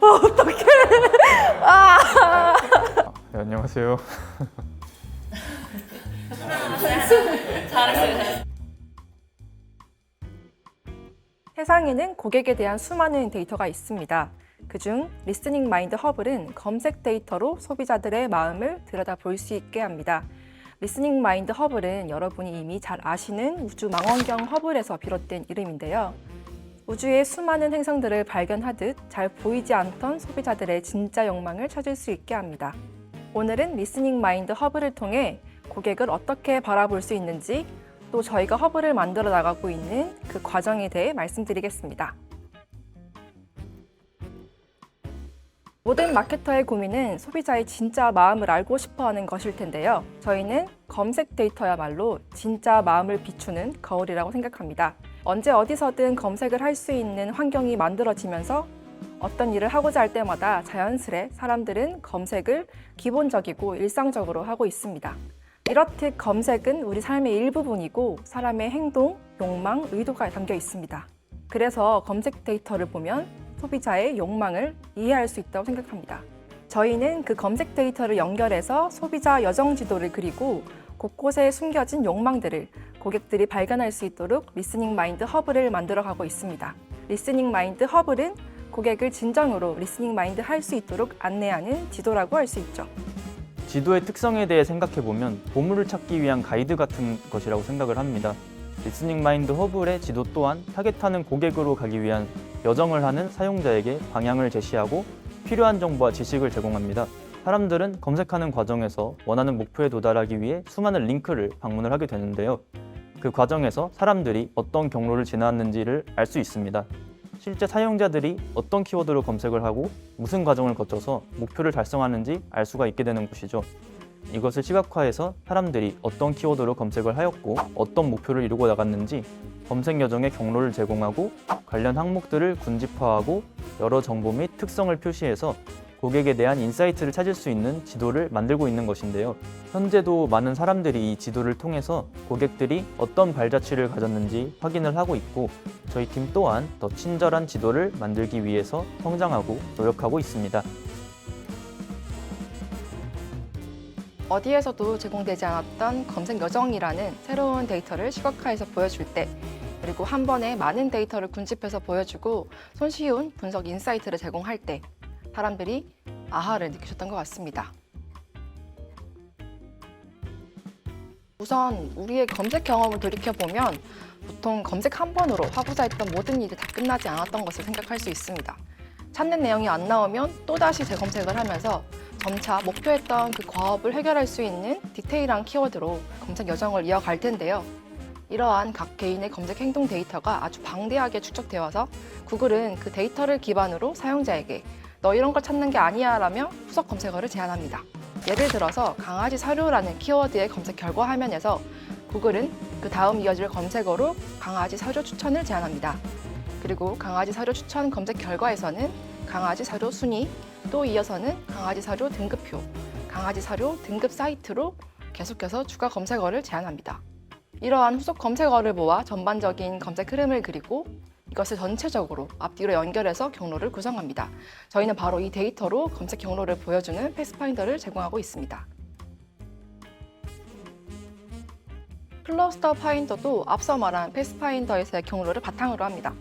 어떡해. 아. 네, 안녕하세요. 잘했어요. 세상에는 고객에 대한 수많은 데이터가 있습니다. 그중 리스닝 마인드 허블은 검색 데이터로 소비자들의 마음을 들여다볼 수 있게 합니다. 리스닝 마인드 허블은 여러분이 이미 잘 아시는 우주 망원경 허블에서 비롯된 이름인데요. 우주의 수많은 행성들을 발견하듯 잘 보이지 않던 소비자들의 진짜 욕망을 찾을 수 있게 합니다. 오늘은 리스닝 마인드 허블을 통해 고객을 어떻게 바라볼 수 있는지, 또 저희가 허블을 만들어 나가고 있는 그 과정에 대해 말씀드리겠습니다. 모든 마케터의 고민은 소비자의 진짜 마음을 알고 싶어하는 것일 텐데요. 저희는 검색 데이터야말로 진짜 마음을 비추는 거울이라고 생각합니다. 언제 어디서든 검색을 할 수 있는 환경이 만들어지면서 어떤 일을 하고자 할 때마다 자연스레 사람들은 검색을 기본적이고 일상적으로 하고 있습니다. 이렇듯 검색은 우리 삶의 일부분이고 사람의 행동, 욕망, 의도가 담겨 있습니다. 그래서 검색 데이터를 보면 소비자의 욕망을 이해할 수 있다고 생각합니다. 저희는 그 검색 데이터를 연결해서 소비자 여정 지도를 그리고 곳곳에 숨겨진 욕망들을 고객들이 발견할 수 있도록 리스닝 마인드 허블을 만들어가고 있습니다. 리스닝 마인드 허블은 고객을 진정으로 리스닝 마인드 할 수 있도록 안내하는 지도라고 할 수 있죠. 지도의 특성에 대해 생각해보면 보물을 찾기 위한 가이드 같은 것이라고 생각을 합니다. 리스닝 마인드 허블의 지도 또한 타겟하는 고객으로 가기 위한 여정을 하는 사용자에게 방향을 제시하고 필요한 정보와 지식을 제공합니다. 사람들은 검색하는 과정에서 원하는 목표에 도달하기 위해 수많은 링크를 방문을 하게 되는데요. 그 과정에서 사람들이 어떤 경로를 지나왔는지를 알 수 있습니다. 실제 사용자들이 어떤 키워드로 검색을 하고 무슨 과정을 거쳐서 목표를 달성하는지 알 수가 있게 되는 것이죠. 이것을 시각화해서 사람들이 어떤 키워드로 검색을 하였고 어떤 목표를 이루고 나갔는지 검색 여정의 경로를 제공하고 관련 항목들을 군집화하고 여러 정보 및 특성을 표시해서 고객에 대한 인사이트를 찾을 수 있는 지도를 만들고 있는 것인데요. 현재도 많은 사람들이 이 지도를 통해서 고객들이 어떤 발자취를 가졌는지 확인을 하고 있고 저희 팀 또한 더 친절한 지도를 만들기 위해서 성장하고 노력하고 있습니다. 어디에서도 제공되지 않았던 검색 여정이라는 새로운 데이터를 시각화해서 보여줄 때, 그리고 한 번에 많은 데이터를 군집해서 보여주고 손쉬운 분석 인사이트를 제공할 때 사람들이 아하를 느끼셨던 것 같습니다. 우선 우리의 검색 경험을 돌이켜보면 보통 검색 한 번으로 하고자 했던 모든 일이 다 끝나지 않았던 것을 생각할 수 있습니다. 찾는 내용이 안 나오면 또다시 재검색을 하면서 점차 목표했던 그 과업을 해결할 수 있는 디테일한 키워드로 검색 여정을 이어갈 텐데요. 이러한 각 개인의 검색 행동 데이터가 아주 방대하게 축적되어 와서 구글은 그 데이터를 기반으로 사용자에게 너 이런 걸 찾는 게 아니야 라며 후속 검색어를 제안합니다. 예를 들어서 강아지 사료라는 키워드의 검색 결과 화면에서 구글은 그 다음 이어질 검색어로 강아지 사료 추천을 제안합니다. 그리고 강아지 사료 추천 검색 결과에서는 강아지 사료 순위, 또 이어서는 강아지 사료 등급표, 강아지 사료 등급 사이트로 계속해서 추가 검색어를 제안합니다. 이러한 후속 검색어를 모아 전반적인 검색 흐름을 그리고 이것을 전체적으로 앞뒤로 연결해서 경로를 구성합니다. 저희는 바로 이 데이터로 검색 경로를 보여주는 패스파인더를 제공하고 있습니다. 클러스터 파인더도 앞서 말한 패스파인더에서의 경로를 바탕으로 합니다.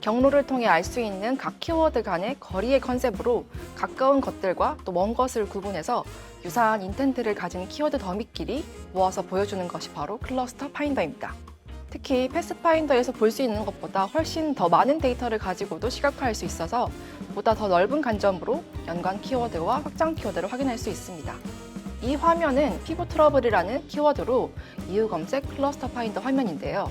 경로를 통해 알 수 있는 각 키워드 간의 거리의 컨셉으로 가까운 것들과 또 먼 것을 구분해서 유사한 인텐트를 가진 키워드 더미끼리 모아서 보여주는 것이 바로 클러스터 파인더입니다. 특히 패스파인더에서 볼 수 있는 것보다 훨씬 더 많은 데이터를 가지고도 시각화할 수 있어서 보다 더 넓은 관점으로 연관 키워드와 확장 키워드를 확인할 수 있습니다. 이 화면은 피벗 트러블이라는 키워드로 이유 검색 클러스터 파인더 화면인데요.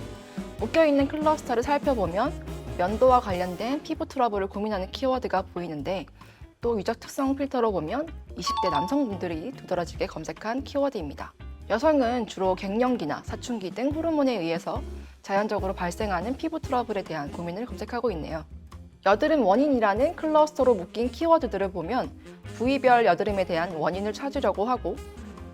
묶여있는 클러스터를 살펴보면 연도와 관련된 피벗 트러블을 고민하는 키워드가 보이는데 또 유적 특성 필터로 보면 20대 남성분들이 두드러지게 검색한 키워드입니다. 여성은 주로 갱년기나 사춘기 등 호르몬에 의해서 자연적으로 발생하는 피부 트러블에 대한 고민을 검색하고 있네요. 여드름 원인이라는 클러스터로 묶인 키워드들을 보면 부위별 여드름에 대한 원인을 찾으려고 하고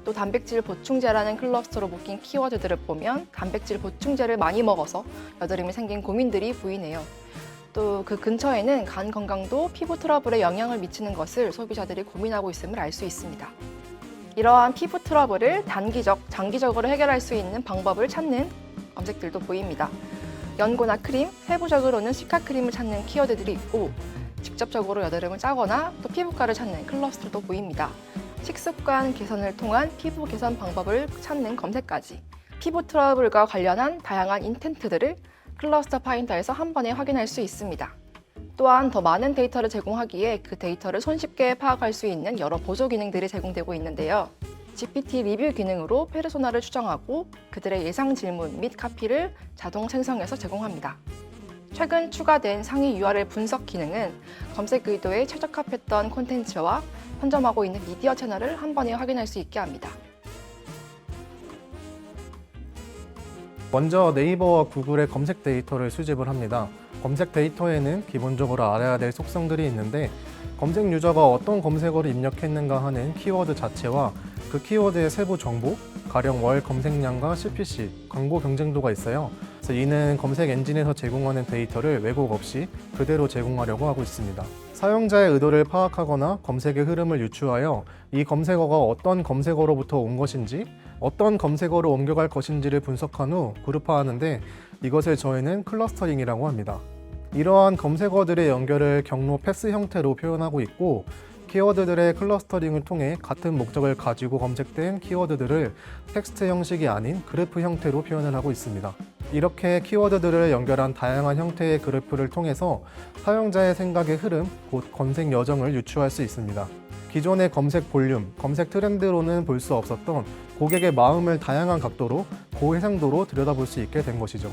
또 단백질 보충제라는 클러스터로 묶인 키워드들을 보면 단백질 보충제를 많이 먹어서 여드름이 생긴 고민들이 보이네요. 또 그 근처에는 간 건강도 피부 트러블에 영향을 미치는 것을 소비자들이 고민하고 있음을 알 수 있습니다. 이러한 피부 트러블을 단기적, 장기적으로 해결할 수 있는 방법을 찾는 검색들도 보입니다. 연고나 크림, 세부적으로는 시카 크림을 찾는 키워드들이 있고 직접적으로 여드름을 짜거나 또 피부과를 찾는 클러스터도 보입니다. 식습관 개선을 통한 피부 개선 방법을 찾는 검색까지 피부 트러블과 관련한 다양한 인텐트들을 클러스터 파인더에서 한 번에 확인할 수 있습니다. 또한 더 많은 데이터를 제공하기에 그 데이터를 손쉽게 파악할 수 있는 여러 보조 기능들이 제공되고 있는데요. GPT 리뷰 기능으로 페르소나를 추정하고 그들의 예상 질문 및 카피를 자동 생성해서 제공합니다. 최근 추가된 상위 URL 분석 기능은 검색 의도에 최적합했던 콘텐츠와 선점하고 있는 미디어 채널을 한 번에 확인할 수 있게 합니다. 먼저 네이버와 구글의 검색 데이터를 수집을 합니다. 검색 데이터에는 기본적으로 알아야 될 속성들이 있는데 검색 유저가 어떤 검색어를 입력했는가 하는 키워드 자체와 그 키워드의 세부 정보, 가령 월 검색량과 CPC, 광고 경쟁도가 있어요. 그래서 이는 검색 엔진에서 제공하는 데이터를 왜곡 없이 그대로 제공하려고 하고 있습니다. 사용자의 의도를 파악하거나 검색의 흐름을 유추하여 이 검색어가 어떤 검색어로부터 온 것인지, 어떤 검색어로 옮겨갈 것인지를 분석한 후 그룹화하는데 이것을 저희는 클러스터링이라고 합니다. 이러한 검색어들의 연결을 경로 패스 형태로 표현하고 있고 키워드들의 클러스터링을 통해 같은 목적을 가지고 검색된 키워드들을 텍스트 형식이 아닌 그래프 형태로 표현을 하고 있습니다. 이렇게 키워드들을 연결한 다양한 형태의 그래프를 통해서 사용자의 생각의 흐름, 곧 검색 여정을 유추할 수 있습니다. 기존의 검색 볼륨, 검색 트렌드로는 볼 수 없었던 고객의 마음을 다양한 각도로, 고해상도로 들여다볼 수 있게 된 것이죠.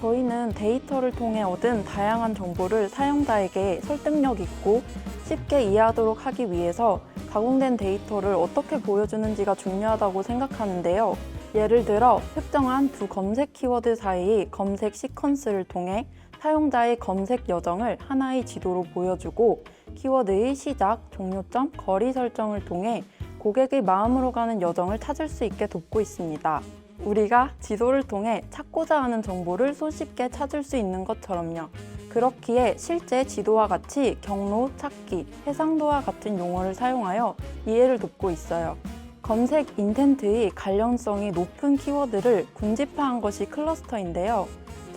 저희는 데이터를 통해 얻은 다양한 정보를 사용자에게 설득력 있고 쉽게 이해하도록 하기 위해서 가공된 데이터를 어떻게 보여주는지가 중요하다고 생각하는데요. 예를 들어 특정한 두 검색 키워드 사이의 검색 시퀀스를 통해 사용자의 검색 여정을 하나의 지도로 보여주고 키워드의 시작, 종료점, 거리 설정을 통해 고객의 마음으로 가는 여정을 찾을 수 있게 돕고 있습니다. 우리가 지도를 통해 찾고자 하는 정보를 손쉽게 찾을 수 있는 것처럼요. 그렇기에 실제 지도와 같이 경로, 찾기, 해상도와 같은 용어를 사용하여 이해를 돕고 있어요. 검색 인텐트의 관련성이 높은 키워드를 군집화한 것이 클러스터인데요.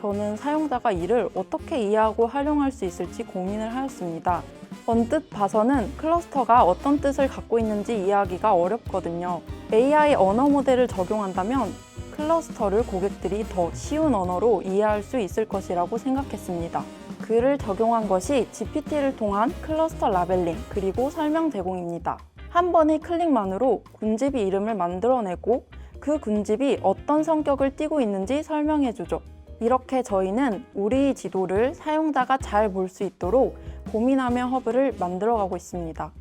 저는 사용자가 이를 어떻게 이해하고 활용할 수 있을지 고민을 하였습니다. 언뜻 봐서는 클러스터가 어떤 뜻을 갖고 있는지 이해하기가 어렵거든요. AI 언어 모델을 적용한다면 클러스터를 고객들이 더 쉬운 언어로 이해할 수 있을 것이라고 생각했습니다. 그를 적용한 것이 GPT를 통한 클러스터 라벨링 그리고 설명 제공입니다. 한 번의 클릭만으로 군집이 이름을 만들어내고 그 군집이 어떤 성격을 띠고 있는지 설명해주죠. 이렇게 저희는 우리 지도를 사용자가 잘 볼 수 있도록 고민하며 허브를 만들어가고 있습니다.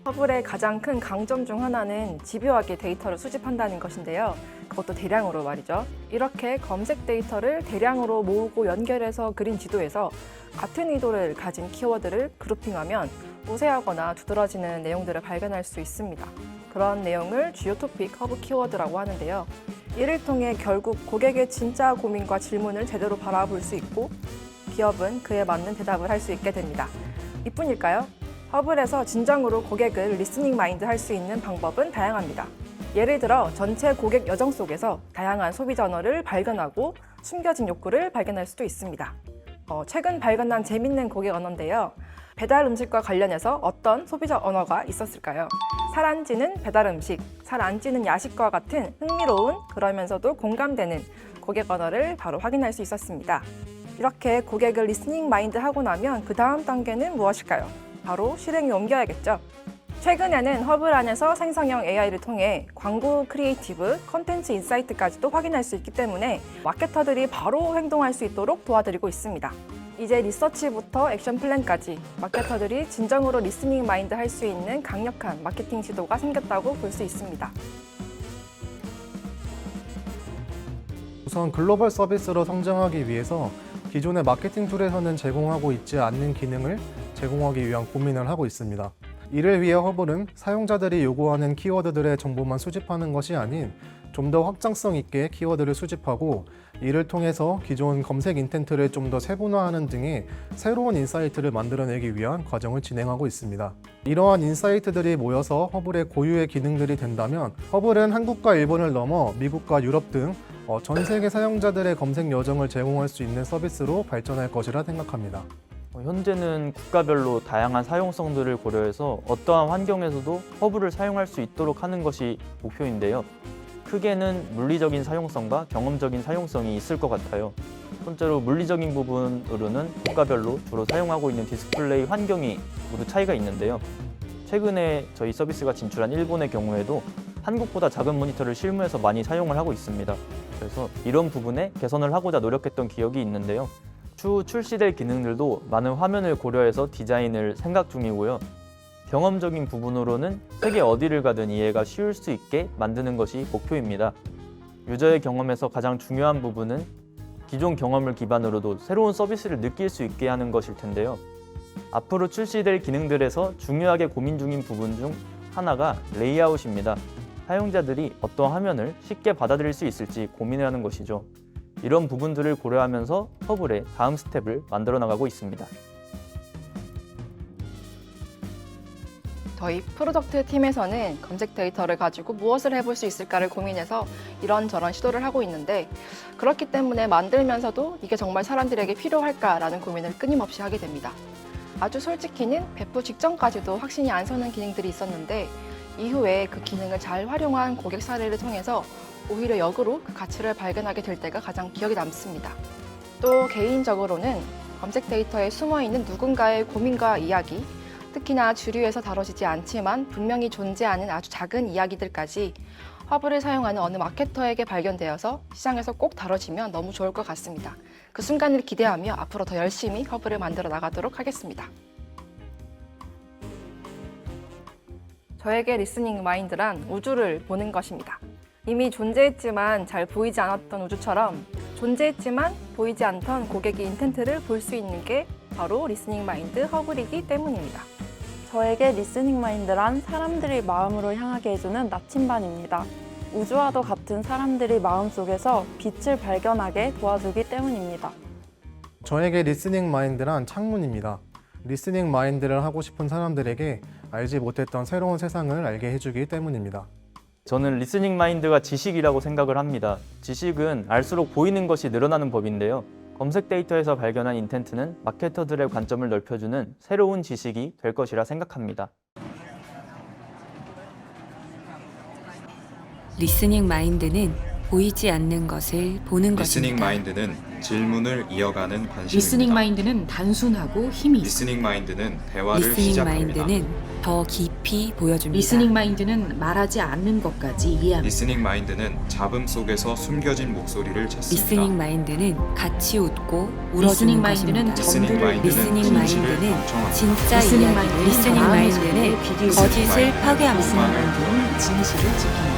허블의 가장 큰 강점 중 하나는 집요하게 데이터를 수집한다는 것인데요. 그것도 대량으로 말이죠. 이렇게 검색 데이터를 대량으로 모으고 연결해서 그린 지도에서 같은 의도를 가진 키워드를 그룹핑하면 우세하거나 두드러지는 내용들을 발견할 수 있습니다. 그런 내용을 주요 토픽 허브 키워드라고 하는데요. 이를 통해 결국 고객의 진짜 고민과 질문을 제대로 바라볼 수 있고 기업은 그에 맞는 대답을 할 수 있게 됩니다. 이뿐일까요? 허블에서 진정으로 고객을 리스닝 마인드 할 수 있는 방법은 다양합니다. 예를 들어 전체 고객 여정 속에서 다양한 소비자 언어를 발견하고 숨겨진 욕구를 발견할 수도 있습니다. 최근 발견한 재밌는 고객 언어인데요. 배달 음식과 관련해서 어떤 소비자 언어가 있었을까요? 살 안 찌는 배달 음식, 살 안 찌는 야식과 같은 흥미로운 그러면서도 공감되는 고객 언어를 바로 확인할 수 있었습니다. 이렇게 고객을 리스닝 마인드 하고 나면 그 다음 단계는 무엇일까요? 바로 실행에 옮겨야겠죠. 최근에는 허블 안에서 생성형 AI를 통해 광고 크리에이티브, 컨텐츠 인사이트까지도 확인할 수 있기 때문에 마케터들이 바로 행동할 수 있도록 도와드리고 있습니다. 이제 리서치부터 액션 플랜까지 마케터들이 진정으로 리스닝 마인드 할 수 있는 강력한 마케팅 지도가 생겼다고 볼 수 있습니다. 우선 글로벌 서비스로 성장하기 위해서 기존의 마케팅 툴에서는 제공하고 있지 않는 기능을 제공하기 위한 고민을 하고 있습니다. 이를 위해 허블은 사용자들이 요구하는 키워드들의 정보만 수집하는 것이 아닌 좀 더 확장성 있게 키워드를 수집하고 이를 통해서 기존 검색 인텐트를 좀 더 세분화하는 등의 새로운 인사이트를 만들어내기 위한 과정을 진행하고 있습니다. 이러한 인사이트들이 모여서 허블의 고유의 기능들이 된다면 허블은 한국과 일본을 넘어 미국과 유럽 등 전 세계 사용자들의 검색 여정을 제공할 수 있는 서비스로 발전할 것이라 생각합니다. 현재는 국가별로 다양한 사용성들을 고려해서 어떠한 환경에서도 허브를 사용할 수 있도록 하는 것이 목표인데요. 크게는 물리적인 사용성과 경험적인 사용성이 있을 것 같아요. 첫째로 물리적인 부분으로는 국가별로 주로 사용하고 있는 디스플레이 환경이 모두 차이가 있는데요. 최근에 저희 서비스가 진출한 일본의 경우에도 한국보다 작은 모니터를 실무에서 많이 사용을 하고 있습니다. 그래서 이런 부분에 개선을 하고자 노력했던 기억이 있는데요. 추후 출시될 기능들도 많은 화면을 고려해서 디자인을 생각 중이고요. 경험적인 부분으로는 세계 어디를 가든 이해가 쉬울 수 있게 만드는 것이 목표입니다. 유저의 경험에서 가장 중요한 부분은 기존 경험을 기반으로도 새로운 서비스를 느낄 수 있게 하는 것일 텐데요. 앞으로 출시될 기능들에서 중요하게 고민 중인 부분 중 하나가 레이아웃입니다. 사용자들이 어떤 화면을 쉽게 받아들일 수 있을지 고민을 하는 것이죠. 이런 부분들을 고려하면서 허블의 다음 스텝을 만들어 나가고 있습니다. 저희 프로덕트 팀에서는 검색 데이터를 가지고 무엇을 해볼 수 있을까를 고민해서 이런저런 시도를 하고 있는데, 그렇기 때문에 만들면서도 이게 정말 사람들에게 필요할까라는 고민을 끊임없이 하게 됩니다. 아주 솔직히는 배포 직전까지도 확신이 안 서는 기능들이 있었는데, 이후에 그 기능을 잘 활용한 고객 사례를 통해서 오히려 역으로 그 가치를 발견하게 될 때가 가장 기억에 남습니다. 또 개인적으로는 검색 데이터에 숨어있는 누군가의 고민과 이야기, 특히나 주류에서 다뤄지지 않지만 분명히 존재하는 아주 작은 이야기들까지 허블을 사용하는 어느 마케터에게 발견되어서 시장에서 꼭 다뤄지면 너무 좋을 것 같습니다. 그 순간을 기대하며 앞으로 더 열심히 허블을 만들어 나가도록 하겠습니다. 저에게 리스닝 마인드란 우주를 보는 것입니다. 이미 존재했지만 잘 보이지 않았던 우주처럼 존재했지만 보이지 않던 고객의 인텐트를 볼 수 있는 게 바로 리스닝 마인드 허블이기 때문입니다. 저에게 리스닝 마인드란 사람들이 마음으로 향하게 해주는 나침반입니다. 우주와도 같은 사람들이 마음속에서 빛을 발견하게 도와주기 때문입니다. 저에게 리스닝 마인드란 창문입니다. 리스닝 마인드를 하고 싶은 사람들에게 알지 못했던 새로운 세상을 알게 해주기 때문입니다. 저는 리스닝 마인드가 지식이라고 생각을 합니다. 지식은 알수록 보이는 것이 늘어나는 법인데요. 검색 데이터에서 발견한 인텐트는 마케터들의 관점을 넓혀주는 새로운 지식이 될 것이라 생각합니다. 리스닝 마인드는 보이지 않는 것을 보는 리스닝 것입니다. 마인드는 질문을 이어가는 관심입니다. 리스닝 마인드는 단순하고 힘이 있습니다. 리스닝 마인드는 대화를 리스닝 시작합니다. 마인드는 더 깊이 보여줍니다. 리스닝 마인드는 말하지 않는 것까지 이해합니다. 리스닝 마인드는 잡음 속에서 숨겨진 목소리를 찾습니다. 리스닝 마인드는 같이 웃고 리스닝 울어주는 마인드는 것입니다. 리스닝 마인드는 리스닝 진실을 마인드는 방청합니다. 진짜 리스닝 이야기, 마인드는 리스닝 마음의 마인드는 소리를 비교해서 거짓을 리스닝 파괴합니다. 리스닝 마인드는 진실을 지킵니다.